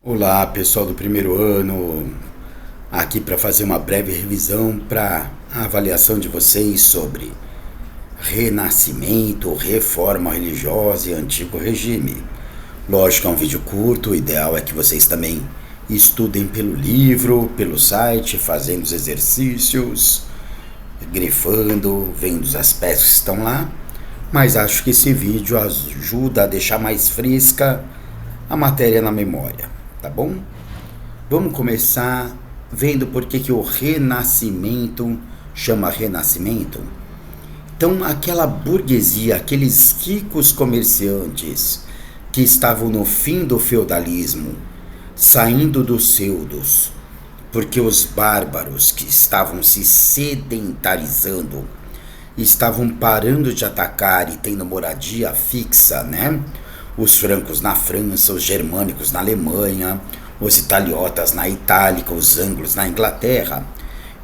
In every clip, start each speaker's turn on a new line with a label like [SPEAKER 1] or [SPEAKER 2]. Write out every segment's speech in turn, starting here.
[SPEAKER 1] Olá, pessoal do primeiro ano, aqui para fazer uma breve revisão para a avaliação de vocês sobre renascimento, reforma religiosa e antigo regime. Lógico, é um vídeo curto, o ideal é que vocês também estudem pelo livro, pelo site, fazendo os exercícios, grifando, vendo os aspectos que estão lá, mas acho que esse vídeo ajuda a deixar mais fresca a matéria na memória, tá bom? Vamos começar vendo por que o Renascimento chama Renascimento. Então, aquela burguesia, aqueles ricos comerciantes que estavam no fim do feudalismo, saindo dos feudos, porque os bárbaros que estavam se sedentarizando, estavam parando de atacar e tendo moradia fixa, né? Os francos na França, os germânicos na Alemanha, os italiotas na Itália, os anglos na Inglaterra.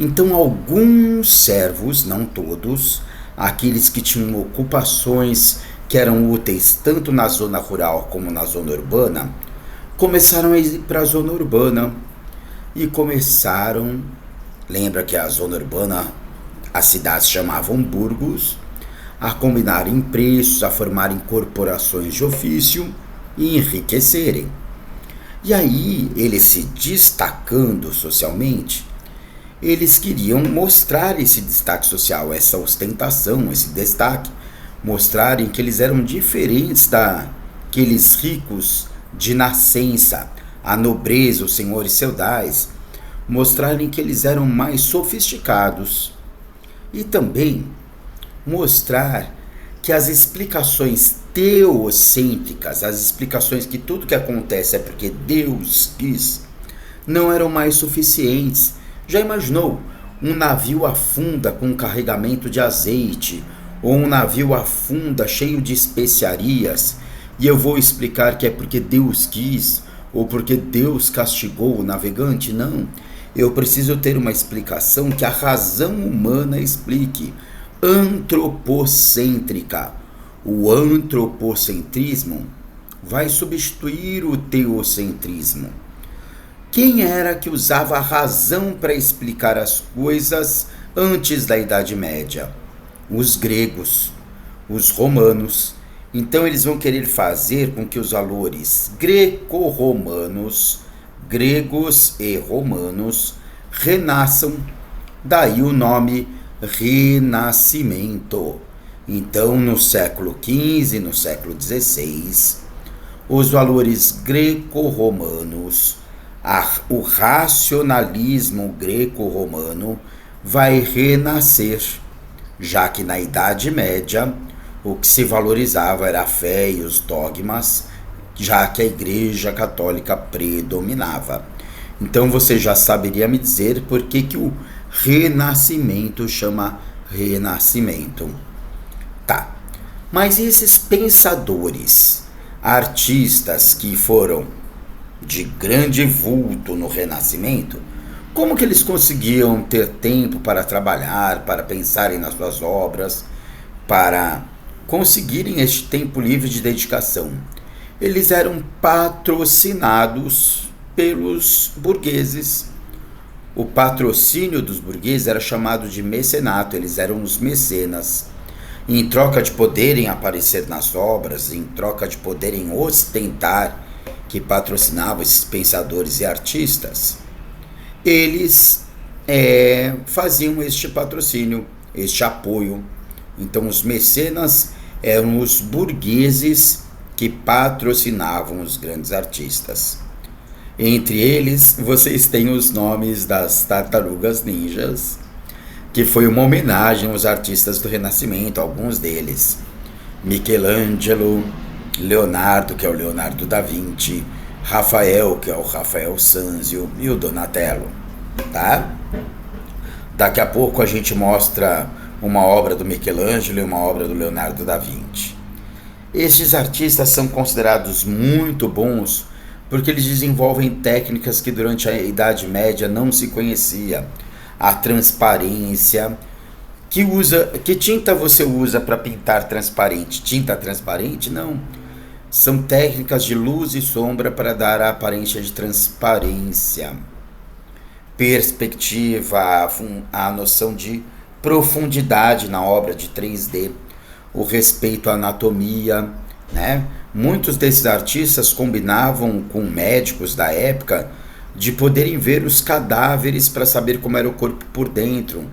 [SPEAKER 1] Então alguns servos, não todos, aqueles que tinham ocupações que eram úteis tanto na zona rural como na zona urbana, começaram a ir para a zona urbana e começaram, lembra que a zona urbana, as cidades chamavam burgos, a combinarem preços, a formarem corporações de ofício e enriquecerem. E aí, eles se destacando socialmente, eles queriam mostrar esse destaque social, essa ostentação, esse destaque, mostrarem que eles eram diferentes daqueles ricos de nascença, a nobreza, os senhores feudais, mostrarem que eles eram mais sofisticados e também mostrar que as explicações teocêntricas, as explicações que tudo que acontece é porque Deus quis, não eram mais suficientes. Já imaginou? Um navio afunda com um carregamento de azeite, ou um navio afunda cheio de especiarias, e eu vou explicar que é porque Deus quis, ou porque Deus castigou o navegante? Não. Eu preciso ter uma explicação que a razão humana explique. Antropocêntrica. O antropocentrismo vai substituir o teocentrismo. Quem era que usava a razão para explicar as coisas antes da Idade Média? Os gregos, os romanos. Então eles vão querer fazer com que os valores greco-romanos, gregos e romanos, renasçam. Daí o nome Renascimento. Então, no século XV, no século XVI, os valores greco-romanos, o racionalismo greco-romano vai renascer, já que na Idade Média o que se valorizava era a fé e os dogmas, já que a Igreja Católica predominava. Então você já saberia me dizer por que o Renascimento chama Renascimento. Tá, mas esses pensadores, artistas que foram de grande vulto no Renascimento, como que eles conseguiam ter tempo para trabalhar, para pensarem nas suas obras, para conseguirem este tempo livre de dedicação? Eles eram patrocinados pelos burgueses. O patrocínio dos burgueses era chamado de mecenato, eles eram os mecenas. Em troca de poderem aparecer nas obras, em troca de poderem ostentar que patrocinavam esses pensadores e artistas, eles faziam este patrocínio, este apoio. Então os mecenas eram os burgueses que patrocinavam os grandes artistas. Entre eles, vocês têm os nomes das tartarugas ninjas, que foi uma homenagem aos artistas do Renascimento, alguns deles. Michelangelo, Leonardo, que é o Leonardo da Vinci, Rafael, que é o Rafael Sanzio, e o Donatello, tá? Daqui a pouco a gente mostra uma obra do Michelangelo e uma obra do Leonardo da Vinci. Estes artistas são considerados muito bons porque eles desenvolvem técnicas que durante a Idade Média não se conhecia. A transparência. Que tinta você usa para pintar transparente? Tinta transparente? Não. São técnicas de luz e sombra para dar a aparência de transparência, perspectiva, a noção de profundidade na obra de 3D, o respeito à anatomia, né? Muitos desses artistas combinavam com médicos da época de poderem ver os cadáveres para saber como era o corpo por dentro,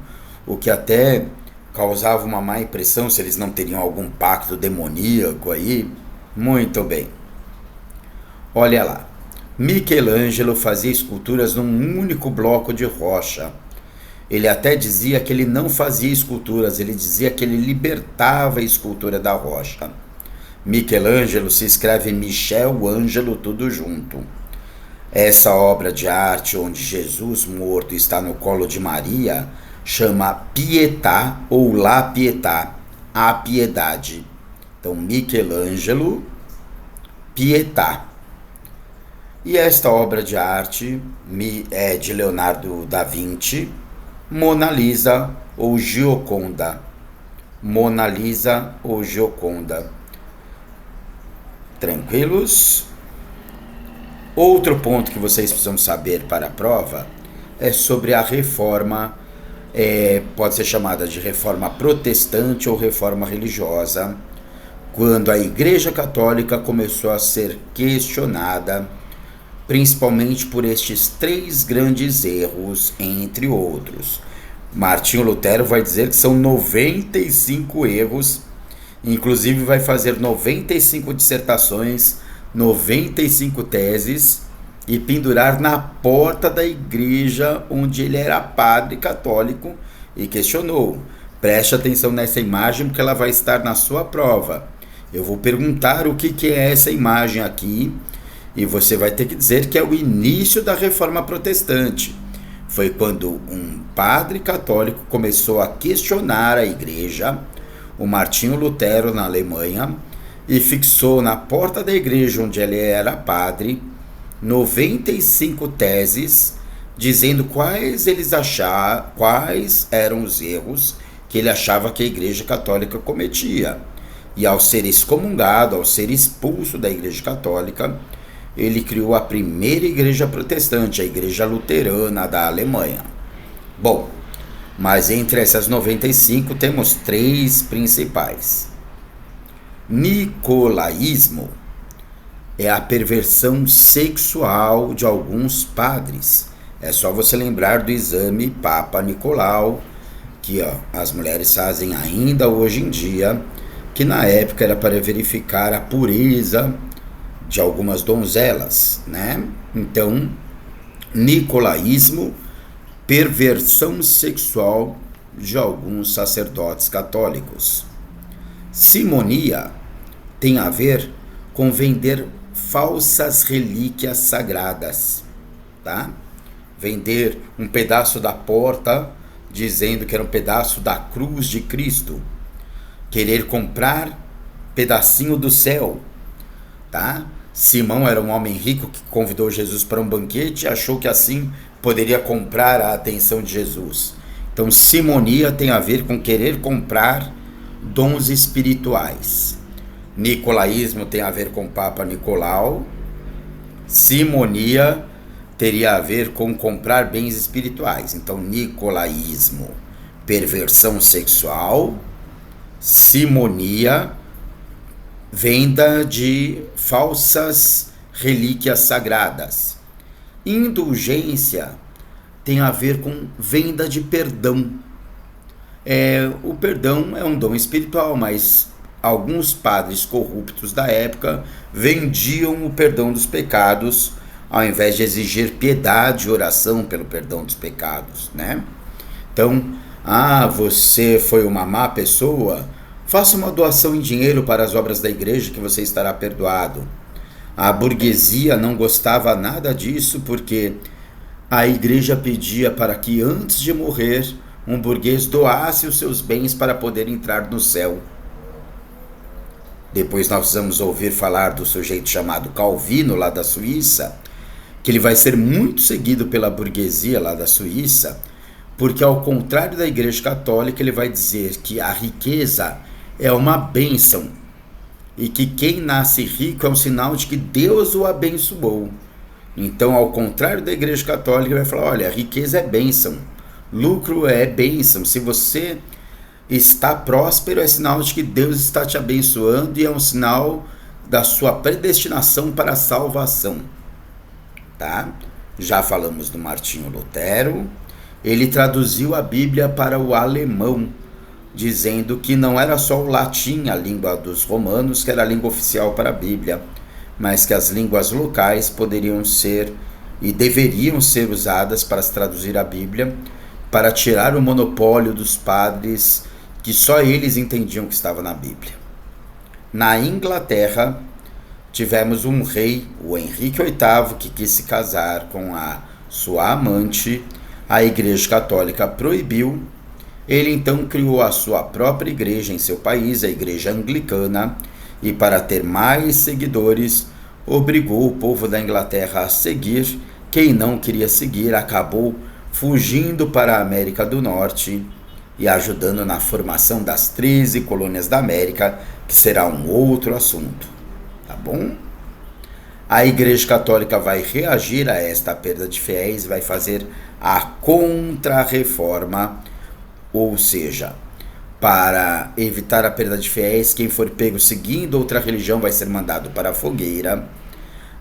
[SPEAKER 1] o que até causava uma má impressão se eles não teriam algum pacto demoníaco aí. Muito bem. Olha lá. Michelangelo fazia esculturas num único bloco de rocha. Ele até dizia que ele não fazia esculturas, ele dizia que ele libertava a escultura da rocha. Michelangelo se escreve Michel Ângelo tudo junto. Essa obra de arte onde Jesus morto está no colo de Maria chama Pietà ou La Pietà, a piedade. Então Michelangelo, Pietà. E esta obra de arte é de Leonardo da Vinci, Mona Lisa ou Gioconda. Mona Lisa ou Gioconda. Tranquilos? Outro ponto que vocês precisam saber para a prova é sobre a reforma, pode ser chamada de reforma protestante ou reforma religiosa, quando a Igreja Católica começou a ser questionada, principalmente por estes 3 grandes erros, entre outros. Martinho Lutero vai dizer que são 95 erros, inclusive vai fazer 95 dissertações, 95 teses e pendurar na porta da igreja onde ele era padre católico e questionou. Preste atenção nessa imagem porque ela vai estar na sua prova. Eu vou perguntar o que é essa imagem aqui e você vai ter que dizer que é o início da Reforma Protestante. Foi quando um padre católico começou a questionar a igreja, o Martinho Lutero na Alemanha, e fixou na porta da igreja onde ele era padre 95 teses dizendo quais eram os erros que ele achava que a Igreja Católica cometia. E ao ser excomungado, ao ser expulso da Igreja Católica, ele criou a primeira igreja protestante, a Igreja Luterana da Alemanha. Bom, mas entre essas 95 temos 3 principais. Nicolaísmo é a perversão sexual de alguns padres. É só você lembrar do exame Papa Nicolau, que as mulheres fazem ainda hoje em dia, que na época era para verificar a pureza de algumas donzelas, né? Então, nicolaísmo, perversão sexual de alguns sacerdotes católicos. Simonia tem a ver com vender falsas relíquias sagradas, tá? Vender um pedaço da porta dizendo que era um pedaço da cruz de Cristo. Querer comprar pedacinho do céu, tá? Simão era um homem rico que convidou Jesus para um banquete e achou que assim poderia comprar a atenção de Jesus. Então, simonia tem a ver com querer comprar dons espirituais. Nicolaísmo tem a ver com o Papa Nicolau. Simonia teria a ver com comprar bens espirituais. Então, nicolaísmo, perversão sexual. Simonia, venda de falsas relíquias sagradas. Indulgência tem a ver com venda de perdão. O perdão é um dom espiritual, mas alguns padres corruptos da época vendiam o perdão dos pecados ao invés de exigir piedade e oração pelo perdão dos pecados, né? Então, você foi uma má pessoa, faça uma doação em dinheiro para as obras da igreja que você estará perdoado. A burguesia não gostava nada disso porque a igreja pedia para que antes de morrer um burguês doasse os seus bens para poder entrar no céu. Depois nós vamos ouvir falar do sujeito chamado Calvino, lá da Suíça, que ele vai ser muito seguido pela burguesia lá da Suíça, porque ao contrário da Igreja Católica, ele vai dizer que a riqueza é uma bênção. e que quem nasce rico é um sinal de que Deus o abençoou. Então, ao contrário da Igreja Católica, vai falar: olha, riqueza é bênção, lucro é bênção. Se você está próspero, é sinal de que Deus está te abençoando e é um sinal da sua predestinação para a salvação. Tá? Já falamos do Martinho Lutero. Ele traduziu a Bíblia para o alemão, dizendo que não era só o latim, a língua dos romanos, que era a língua oficial para a Bíblia, mas que as línguas locais poderiam ser e deveriam ser usadas para se traduzir a Bíblia, para tirar o monopólio dos padres, que só eles entendiam o que estava na Bíblia. Na Inglaterra, tivemos um rei, o Henrique VIII, que quis se casar com a sua amante. A Igreja Católica proibiu. Ele então criou a sua própria igreja em seu país, a Igreja Anglicana, e para ter mais seguidores, obrigou o povo da Inglaterra a seguir. Quem não queria seguir acabou fugindo para a América do Norte e ajudando na formação das 13 colônias da América, que será um outro assunto. Tá bom? A Igreja Católica vai reagir a esta perda de fiéis, vai fazer a contra-reforma, ou seja, para evitar a perda de fiéis, quem for pego seguindo outra religião vai ser mandado para a fogueira.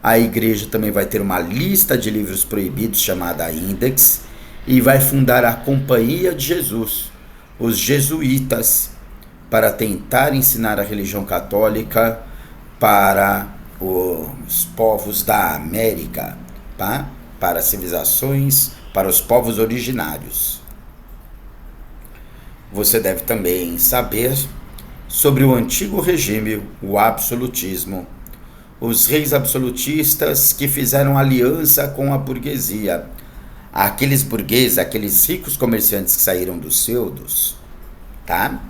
[SPEAKER 1] A igreja também vai ter uma lista de livros proibidos chamada Index e vai fundar a Companhia de Jesus, os jesuítas, para tentar ensinar a religião católica para os povos da América, tá? Para as civilizações, para os povos originários. Você deve também saber sobre o antigo regime, o absolutismo, os reis absolutistas que fizeram aliança com a burguesia, aqueles burgueses, aqueles ricos comerciantes que saíram dos feudos, tá?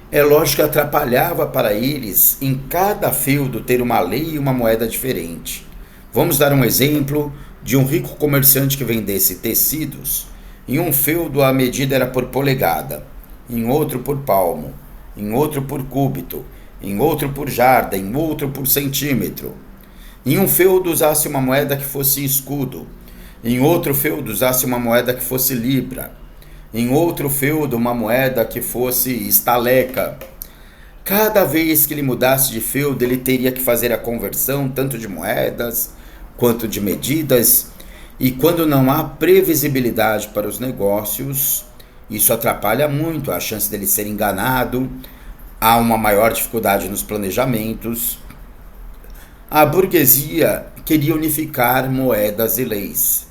[SPEAKER 1] É lógico que atrapalhava para eles em cada feudo ter uma lei e uma moeda diferente. Vamos dar um exemplo de um rico comerciante que vendesse tecidos. Em um feudo a medida era por polegada, em outro por palmo, em outro por cúbito, em outro por jarda, em outro por centímetro. Em um feudo usasse uma moeda que fosse escudo, em outro feudo usasse uma moeda que fosse libra, em outro feudo uma moeda que fosse estaleca. Cada vez que ele mudasse de feudo, ele teria que fazer a conversão tanto de moedas quanto de medidas, e quando não há previsibilidade para os negócios, isso atrapalha muito a chance dele ser enganado, há uma maior dificuldade nos planejamentos. A burguesia queria unificar moedas e leis.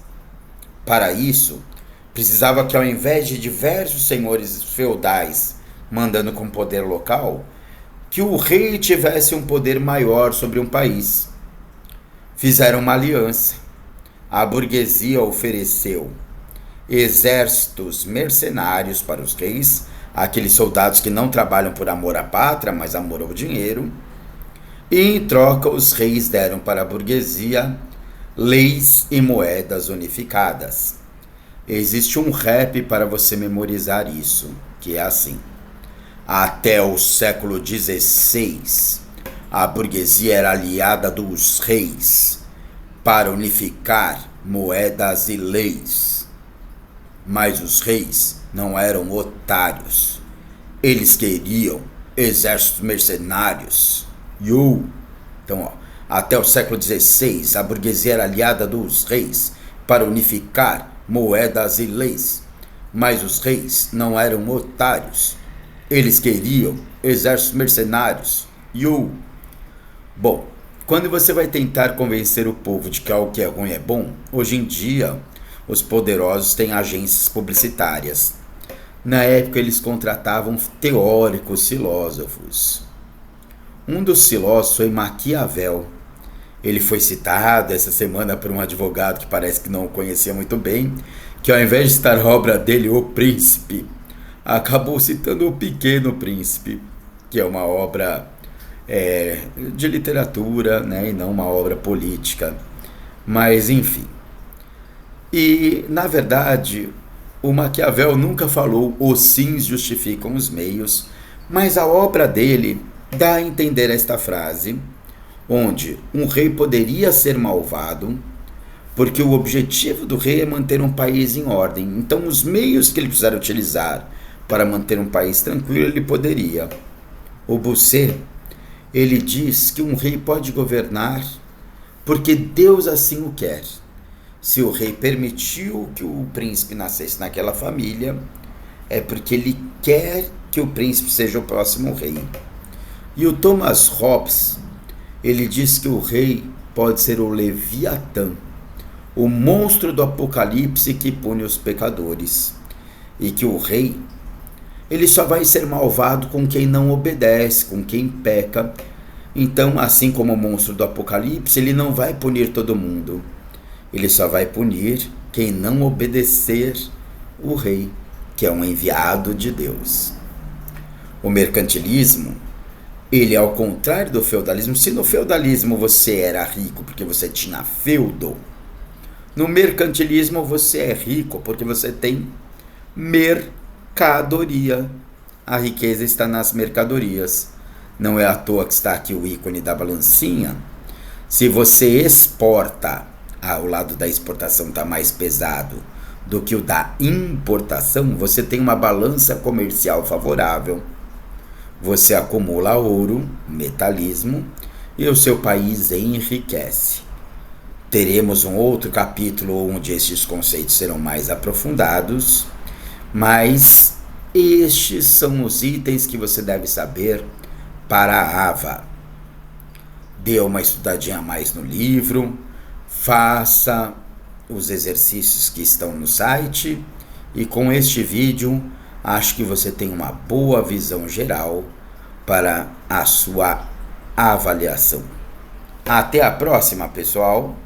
[SPEAKER 1] Para isso, precisava que, ao invés de diversos senhores feudais mandando com poder local, que o rei tivesse um poder maior sobre um país. Fizeram uma aliança. A burguesia ofereceu exércitos mercenários para os reis, aqueles soldados que não trabalham por amor à pátria, mas amor ao dinheiro, e em troca os reis deram para a burguesia leis e moedas unificadas. Existe um rap para você memorizar isso, que é assim: até o século XVI, a burguesia era aliada dos reis para unificar moedas e leis. Mas os reis não eram otários. Eles queriam exércitos mercenários. Então, até o século XVI, a burguesia era aliada dos reis para unificar moedas e leis. Mas os reis não eram otários. Eles queriam exércitos mercenários. Bom, quando você vai tentar convencer o povo de que algo que é ruim é bom, hoje em dia os poderosos têm agências publicitárias. Na época eles contratavam teóricos filósofos. Um dos filósofos foi Maquiavel. Ele foi citado essa semana por um advogado que parece que não o conhecia muito bem, que ao invés de citar a obra dele, O Príncipe, acabou citando O Pequeno Príncipe, que é uma obra de literatura, né, e não uma obra política. Mas, enfim. E, na verdade, o Maquiavel nunca falou os fins justificam os meios, mas a obra dele dá a entender esta frase, onde um rei poderia ser malvado, porque o objetivo do rei é manter um país em ordem. Então, os meios que ele precisar utilizar para manter um país tranquilo, ele poderia. O Bossuet, ele diz que um rei pode governar porque Deus assim o quer. Se o rei permitiu que o príncipe nascesse naquela família, é porque ele quer que o príncipe seja o próximo rei. E o Thomas Hobbes, ele diz que o rei pode ser o Leviatã, o monstro do Apocalipse que pune os pecadores, e que o rei, ele só vai ser malvado com quem não obedece, com quem peca. Então, assim como o monstro do Apocalipse, ele não vai punir todo mundo, ele só vai punir quem não obedecer o rei, que é um enviado de Deus. O mercantilismo, ele é ao contrário do feudalismo. Se no feudalismo você era rico porque você tinha feudo, no mercantilismo você é rico porque você tem mercadoria. A riqueza está nas mercadorias. Não é à toa que está aqui o ícone da balancinha. Se você exporta, o lado da exportação está mais pesado do que o da importação, você tem uma balança comercial favorável. Você acumula ouro, metalismo, e o seu país enriquece. Teremos um outro capítulo onde estes conceitos serão mais aprofundados, mas estes são os itens que você deve saber para a Ava. Dê uma estudadinha a mais no livro, faça os exercícios que estão no site, e com este vídeo acho que você tem uma boa visão geral para a sua avaliação. Até a próxima, pessoal!